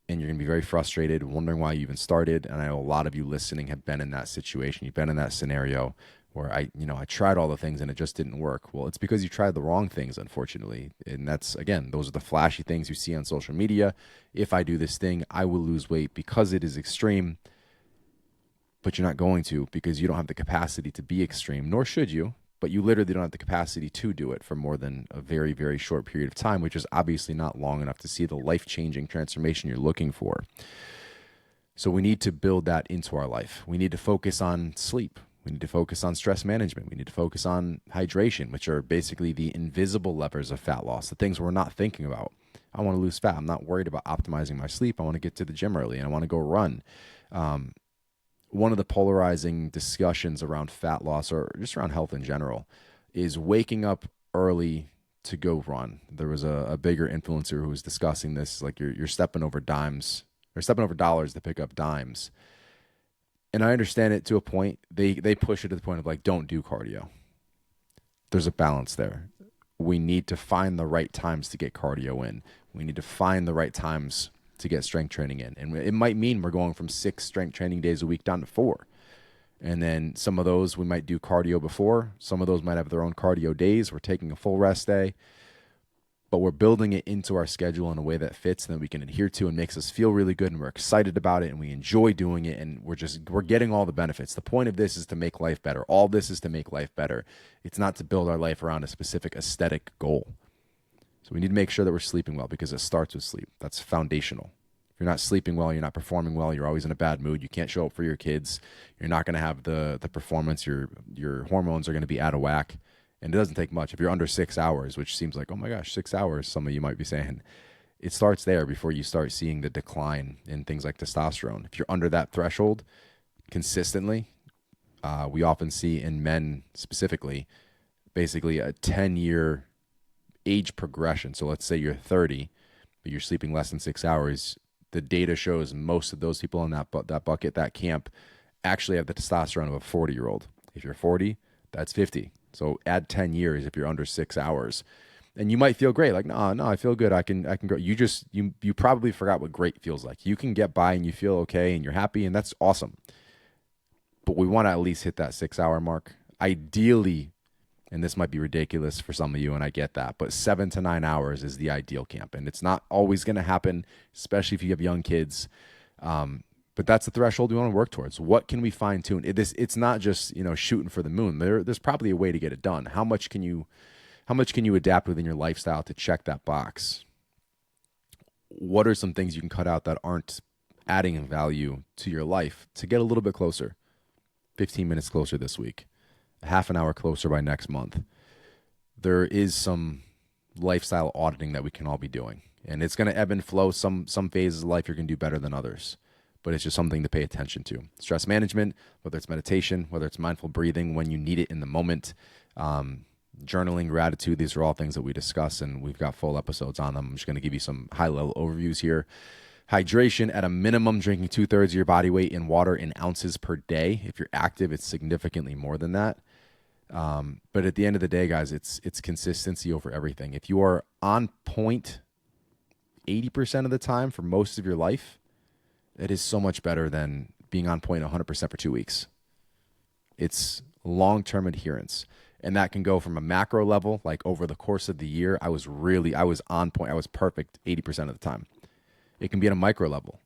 and you're going to be very frustrated, wondering why you even started. And I know a lot of you listening have been in that situation. You've been in that scenario where I tried all the things and it just didn't work. Well, it's because you tried the wrong things, unfortunately. And that's, again, those are the flashy things you see on social media. If I do this thing, I will lose weight because it is extreme. But you're not going to, because you don't have the capacity to be extreme, nor should you. But you literally don't have the capacity to do it for more than a very, very short period of time, which is obviously not long enough to see the life-changing transformation you're looking for. So we need to build that into our life. We need to focus on sleep. We need to focus on stress management. We need to focus on hydration, which are basically the invisible levers of fat loss, the things we're not thinking about. I want to lose fat. I'm not worried about optimizing my sleep. I want to get to the gym early and I want to go run. One of the polarizing discussions around fat loss, or just around health in general, is waking up early to go run. There was a bigger influencer who was discussing this, like you're stepping over dimes, or stepping over dollars to pick up dimes. And I understand it to a point. They push it to the point of like, don't do cardio. There's a balance there. We need to find the right times to get cardio in. We need to find the right times to get strength training in. And it might mean we're going from 6 strength training days a week down to 4. And then some of those we might do cardio before. Some of those might have their own cardio days. We're taking a full rest day. But we're building it into our schedule in a way that fits and that we can adhere to and makes us feel really good, and we're excited about it and we enjoy doing it, and we're getting all the benefits. The point of this is to make life better. All this is to make life better. It's not to build our life around a specific aesthetic goal. So we need to make sure that we're sleeping well, because it starts with sleep. That's foundational. If you're not sleeping well, you're not performing well, you're always in a bad mood, you can't show up for your kids, you're not going to have the performance, your hormones are going to be out of whack. And it doesn't take much. If you're under 6 hours, which seems like, oh my gosh, 6 hours, some of you might be saying, it starts there before you start seeing the decline in things like testosterone. If you're under that threshold consistently, we often see in men specifically, basically a 10-year age progression. So let's say you're 30, but you're sleeping less than 6 hours. The data shows most of those people in that bucket, that camp, actually have the testosterone of a 40-year-old. If you're 40, that's 50. So add 10 years if you're under 6 hours. And you might feel great. Like, no, I feel good. I can go. You probably forgot what great feels like. You can get by and you feel okay and you're happy, and that's awesome. But we want to at least hit that 6 hour mark. Ideally, and this might be ridiculous for some of you, and I get that, but 7 to 9 hours is the ideal camp. And it's not always going to happen, especially if you have young kids. But that's the threshold we want to work towards. What can we fine tune? It's not just, shooting for the moon. There's probably a way to get it done. How much can you adapt within your lifestyle to check that box? What are some things you can cut out that aren't adding value to your life to get a little bit closer? 15 minutes closer this week, a half an hour closer by next month. There is some lifestyle auditing that we can all be doing, and it's going to ebb and flow. Some phases of life you're going to do better than others, but it's just something to pay attention to. Stress management, whether it's meditation, whether it's mindful breathing when you need it in the moment, journaling, gratitude, these are all things that we discuss, and we've got full episodes on them. I'm just going to give you some high-level overviews here. Hydration, at a minimum, drinking 2/3 of your body weight in water in ounces per day. If you're active, it's significantly more than that. But at the end of the day, guys, it's consistency over everything. If you are on point 80% of the time for most of your life, it is so much better than being on point 100% for 2 weeks. It's long-term adherence. And that can go from a macro level, like over the course of the year, I was on point. I was perfect 80% of the time. It can be at a micro level.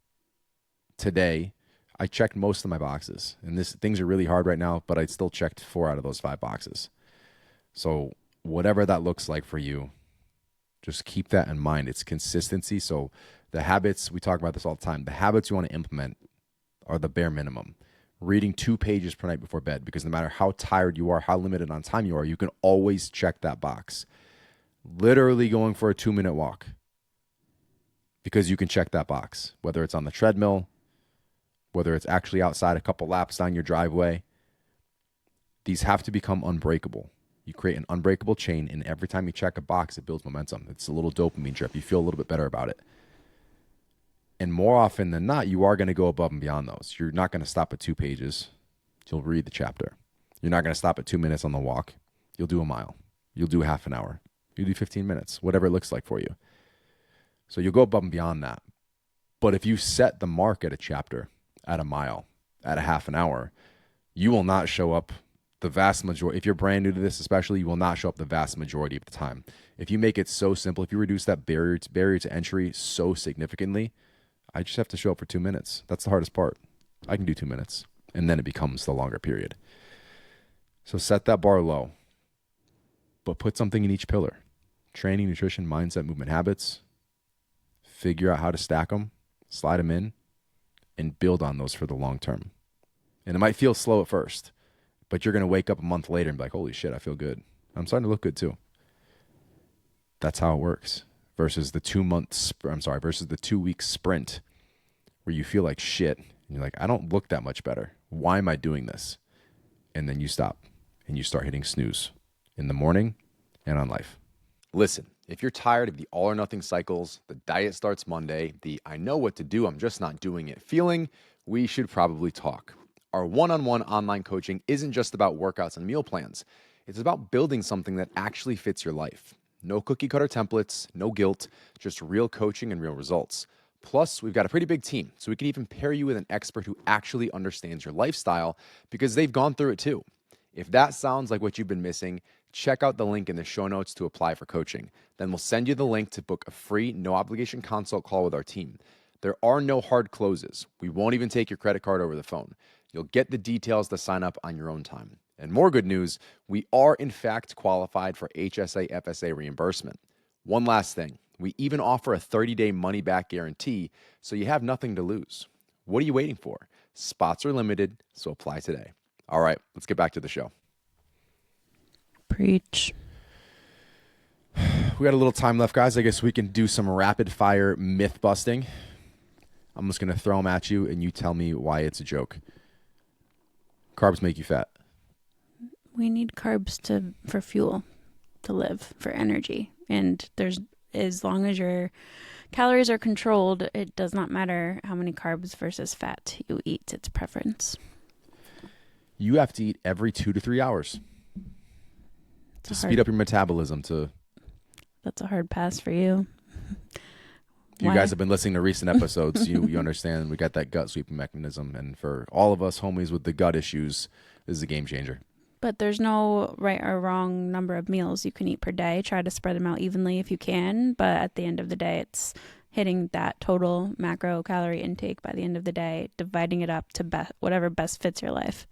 Today, I checked most of my boxes. And things are really hard right now, but I still checked 4 out of those 5 boxes. So whatever that looks like for you, just keep that in mind. It's consistency. So the habits, we talk about this all the time, the habits you want to implement are the bare minimum. Reading 2 pages per night before bed, because no matter how tired you are, how limited on time you are, you can always check that box. Literally going for a 2-minute walk, because you can check that box, whether it's on the treadmill, whether it's actually outside a couple laps down your driveway. These have to become unbreakable. You create an unbreakable chain, and every time you check a box, it builds momentum. It's a little dopamine drip. You feel a little bit better about it. And more often than not, you are going to go above and beyond those. You're not going to stop at 2 pages. You'll read the chapter. You're not going to stop at 2 minutes on the walk. You'll do a mile. You'll do half an hour. You'll do 15 minutes, whatever it looks like for you. So you'll go above and beyond that. But if you set the mark at a chapter, at a mile, at a half an hour, you will not show up the vast majority. If you're brand new to this especially, you will not show up the vast majority of the time. If you make it so simple, if you reduce that barrier to entry so significantly, I just have to show up for 2 minutes. That's the hardest part. I can do 2 minutes, and then it becomes the longer period. So set that bar low, but put something in each pillar. Training, nutrition, mindset, movement, habits. Figure out how to stack them, slide them in, and build on those for the long term. And it might feel slow at first, but you're going to wake up a month later and be like, holy shit, I feel good. I'm starting to look good too. That's how it works. Versus the 2-week sprint where you feel like shit. And you're like, I don't look that much better. Why am I doing this? And then you stop and you start hitting snooze in the morning and on life. Listen, if you're tired of the all or nothing cycles, the diet starts Monday, the I know what to do, I'm just not doing it feeling, we should probably talk. Our one-on-one online coaching isn't just about workouts and meal plans. It's about building something that actually fits your life. No cookie cutter templates, no guilt, just real coaching and real results. Plus, we've got a pretty big team, so we can even pair you with an expert who actually understands your lifestyle because they've gone through it too. If that sounds like what you've been missing, check out the link in the show notes to apply for coaching. Then we'll send you the link to book a free, no obligation consult call with our team. There are no hard closes. We won't even take your credit card over the phone. You'll get the details to sign up on your own time. And more good news, we are in fact qualified for HSA FSA reimbursement. One last thing, we even offer a 30-day money-back guarantee, so you have nothing to lose. What are you waiting for? Spots are limited, so apply today. All right, let's get back to the show. Preach. We got a little time left, guys. I guess we can do some rapid-fire myth busting. I'm just going to throw them at you, and you tell me why it's a joke. Carbs make you fat. We need carbs for fuel, to live, for energy. And as long as your calories are controlled, it does not matter how many carbs versus fat you eat. It's preference. You have to eat every 2 to 3 hours to speed up your metabolism. That's a hard pass for you. You guys have been listening to recent episodes. You understand we got that gut sweeping mechanism. And for all of us homies with the gut issues, this is a game changer. But there's no right or wrong number of meals you can eat per day. Try to spread them out evenly if you can. But at the end of the day, it's hitting that total macro calorie intake by the end of the day, dividing it up to whatever best fits your life.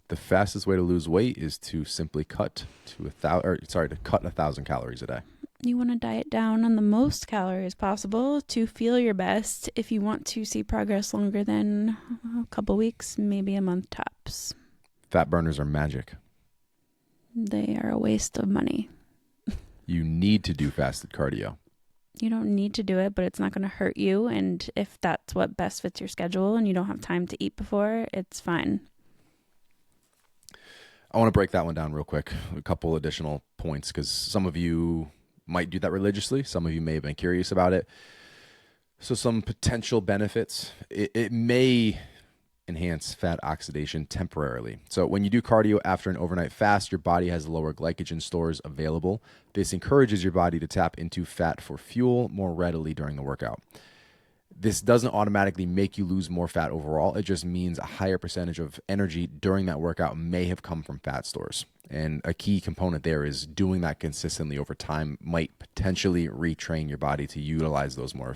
The fastest way to lose weight is to simply cut 1,000 calories a day. You want to diet down on the most calories possible to feel your best. If you want to see progress longer than a couple weeks, maybe a month tops. Fat burners are magic. They are a waste of money. You need to do fasted cardio. You don't need to do it, but it's not going to hurt you. And if that's what best fits your schedule and you don't have time to eat before, it's fine. I want to break that one down real quick. A couple additional points, because some of you might do that religiously. Some of you may have been curious about it. So some potential benefits. It may enhance fat oxidation temporarily. So when you do cardio after an overnight fast, your body has lower glycogen stores available. This encourages your body to tap into fat for fuel more readily during the workout. This doesn't automatically make you lose more fat overall. It just means a higher percentage of energy during that workout may have come from fat stores. And a key component there is doing that consistently over time might potentially retrain your body to utilize those more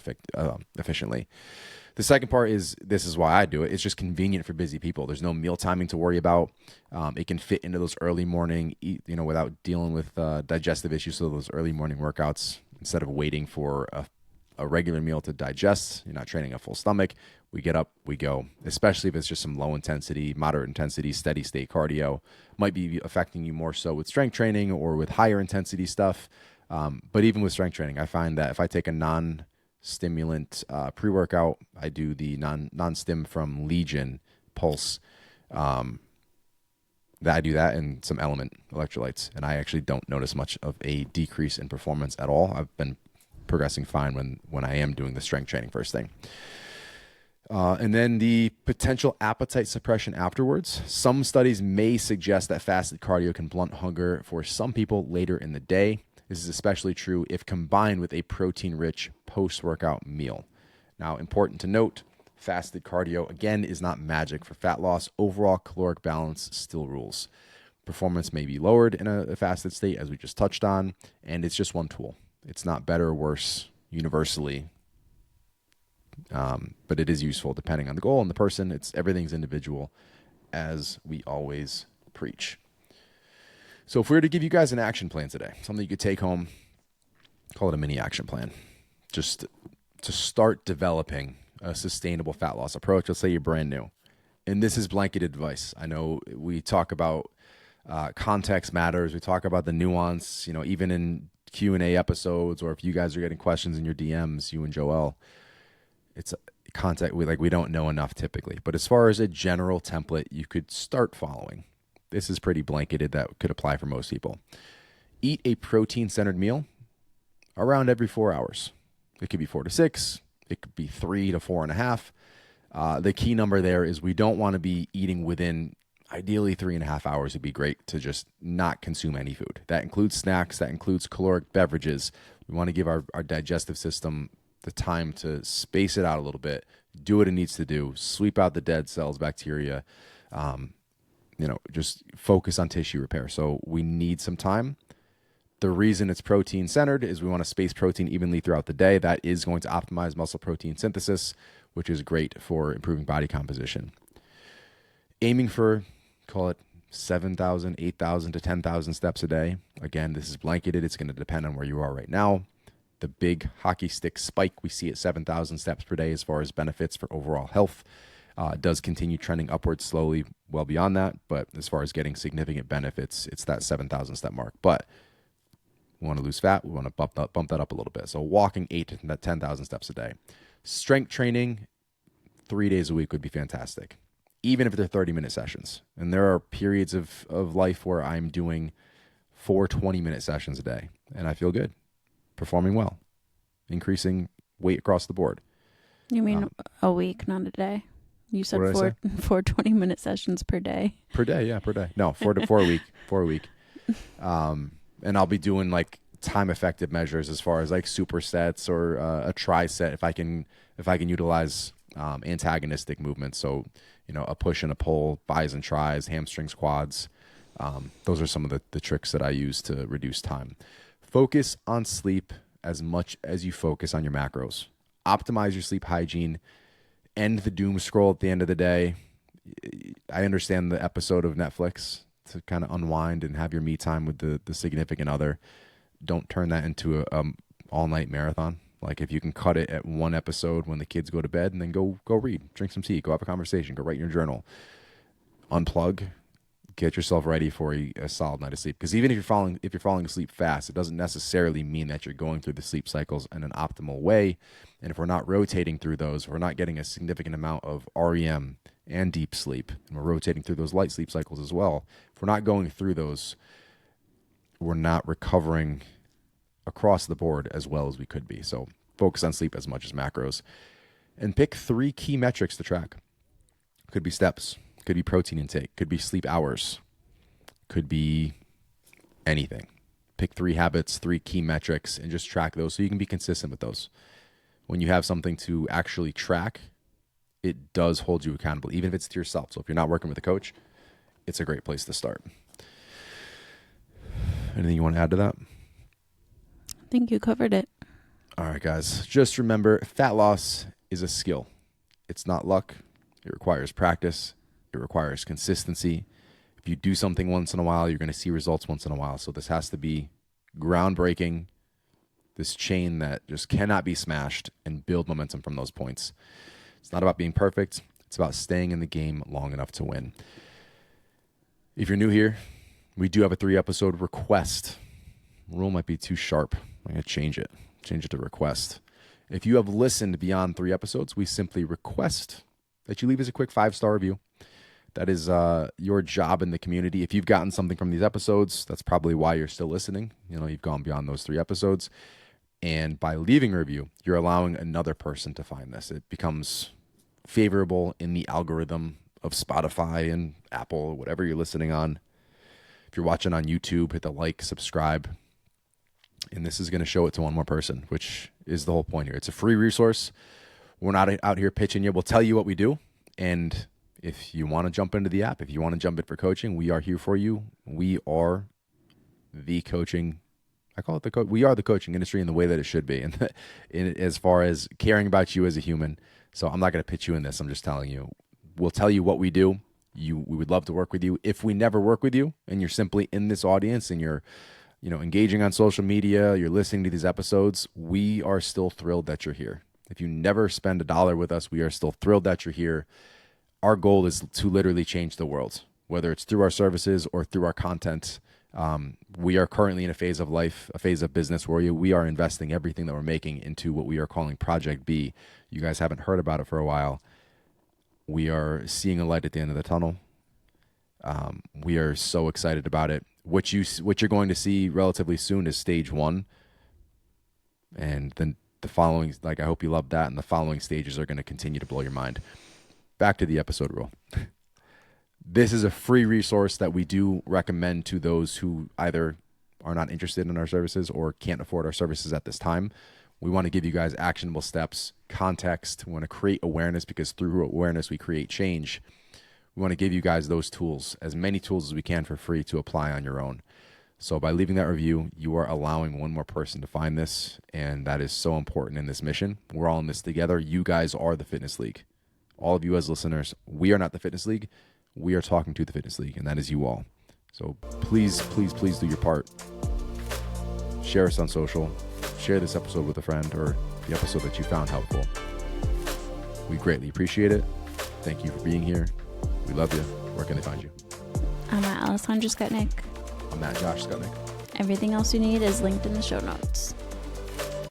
efficiently. The second part is, this is why I do it. It's just convenient for busy people. There's no meal timing to worry about. It can fit into those early morning, without dealing with digestive issues. So those early morning workouts, instead of waiting for a regular meal to digest, you're not training a full stomach. We get up, we go, especially if it's just some low intensity, moderate intensity, steady state cardio. Might be affecting you more so with strength training or with higher intensity stuff. But even with strength training, I find that if I take a non-stimulant pre-workout, I do the non-stim from Legion Pulse. That I do that and some Element electrolytes, and I actually don't notice much of a decrease in performance at all. I've been progressing fine when I am doing the strength training first thing. And then the potential appetite suppression afterwards. Some studies may suggest that fasted cardio can blunt hunger for some people later in the day. This is especially true if combined with a protein-rich post-workout meal. Now, important to note, fasted cardio, again, is not magic for fat loss. Overall caloric balance still rules. Performance may be lowered in a fasted state, as we just touched on, and it's just one tool. It's not better or worse universally, but it is useful depending on the goal and the person. Everything's individual, as we always preach. So if we were to give you guys an action plan today, something you could take home, call it a mini action plan, just to start developing a sustainable fat loss approach. Let's say you're brand new, and this is blanket advice. I know we talk about context matters. We talk about the nuance, even in Q&A episodes, or if you guys are getting questions in your DMs, you and Joel, it's content we don't know enough typically. But as far as a general template you could start following, this is pretty blanketed that could apply for most people. Eat a protein-centered meal around every 4 hours. It could be 4 to 6. It could be 3 to 4.5. The key number there is we don't want to be eating within, ideally 3.5 hours would be great to just not consume any food. That includes snacks, that includes caloric beverages. We want to give our digestive system the time to space it out a little bit, do what it needs to do, sweep out the dead cells, bacteria, just focus on tissue repair. So we need some time. The reason it's protein centered is we want to space protein evenly throughout the day. That is going to optimize muscle protein synthesis, which is great for improving body composition. Aiming for, call it 7,000, 8,000 to 10,000 steps a day. Again, this is blanketed. It's going to depend on where you are right now. The big hockey stick spike we see at 7,000 steps per day as far as benefits for overall health does continue trending upwards slowly well beyond that. But as far as getting significant benefits, it's that 7,000 step mark. But we want to lose fat. We want to bump that up a little bit. So walking 8 to 10,000 steps a day. Strength training 3 days a week would be fantastic, even if they're 30-minute sessions. And there are periods of life where I'm doing 4 20-minute sessions a day, and I feel good, performing well, increasing weight across the board. You mean a week, not a day? You said four 20-minute sessions per day. Per day, yeah, per day. No, 4 a week. 4 a week. And I'll be doing like time effective measures as far as like supersets or a tri-set if I can utilize antagonistic movements. So, a push and a pull, bis and tris, hamstrings, quads. Those are some of the tricks that I use to reduce time. Focus on sleep as much as you focus on your macros. Optimize your sleep hygiene. End the doom scroll at the end of the day. I understand the episode of Netflix to kind of unwind and have your me time with the significant other. Don't turn that into a all-night marathon. Like if you can cut it at one episode when the kids go to bed, and then go read, drink some tea, go have a conversation, go write in your journal. Unplug, get yourself ready for a solid night of sleep. Because even if you're falling asleep fast, it doesn't necessarily mean that you're going through the sleep cycles in an optimal way. And if we're not rotating through those, we're not getting a significant amount of REM and deep sleep, and we're rotating through those light sleep cycles as well. If we're not going through those, we're not recovering across the board as well as we could be. So focus on sleep as much as macros, and pick 3 key metrics to track. Could be steps, could be protein intake, could be sleep hours, could be anything. Pick 3 habits, 3 key metrics, and just track those so you can be consistent with those. When you have something to actually track, it does hold you accountable, even if it's to yourself. So if you're not working with a coach, it's a great place to start. Anything you want to add to that? I think you covered it. All right, guys. Just remember, fat loss is a skill. It's not luck. It requires practice. It requires consistency. If you do something once in a while, you're going to see results once in a while. So this has to be groundbreaking, this chain that just cannot be smashed, and build momentum from those points. It's not about being perfect. It's about staying in the game long enough to win. If you're new here, we do have a 3-episode request. Rule might be too sharp. I'm going to change it. Change it to request. If you have listened beyond 3 episodes, we simply request that you leave us a quick 5-star review. That is your job in the community. If you've gotten something from these episodes, that's probably why you're still listening. You've gone beyond those 3 episodes. And by leaving a review, you're allowing another person to find this. It becomes favorable in the algorithm of Spotify and Apple, whatever you're listening on. If you're watching on YouTube, hit the like, subscribe. And this is going to show it to one more person, which is the whole point here. It's a free resource. We're not out here pitching you. We'll tell you what we do. And if you want to jump into the app, if you want to jump in for coaching, we are here for you. We are the coaching. I call it we are the coaching industry in the way that it should be. And as far as caring about you as a human. So I'm not going to pitch you in this. I'm just telling you, we'll tell you what we do. We would love to work with you. If we never work with you and you're simply in this audience and you're engaging on social media, you're listening to these episodes, we are still thrilled that you're here. If you never spend $1 with us, we are still thrilled that you're here. Our goal is to literally change the world, whether it's through our services or through our content. We are currently in a phase of life, a phase of business where we are investing everything that we're making into what we are calling Project B. You guys haven't heard about it for a while. We are seeing a light at the end of the tunnel. We are so excited about it. What you're going to see relatively soon is stage 1. And then the following, I hope you love that. And the following stages are going to continue to blow your mind. Back to the episode rule. This is a free resource that we do recommend to those who either are not interested in our services or can't afford our services at this time. We want to give you guys actionable steps, context. We want to create awareness because through awareness, we create change. We want to give you guys those tools, as many tools as we can for free to apply on your own. So by leaving that review, you are allowing one more person to find this, and that is so important in this mission. We're all in this together. You guys are the Fitness League. All of you as listeners, we are not the Fitness League. We are talking to the Fitness League, and that is you all. So please, please, please do your part. Share us on social. Share this episode with a friend or the episode that you found helpful. We greatly appreciate it. Thank you for being here. We love you. Where can they find you? I'm at Alessandra Skutnik. I'm at Josh Skutnik. Everything else you need is linked in the show notes.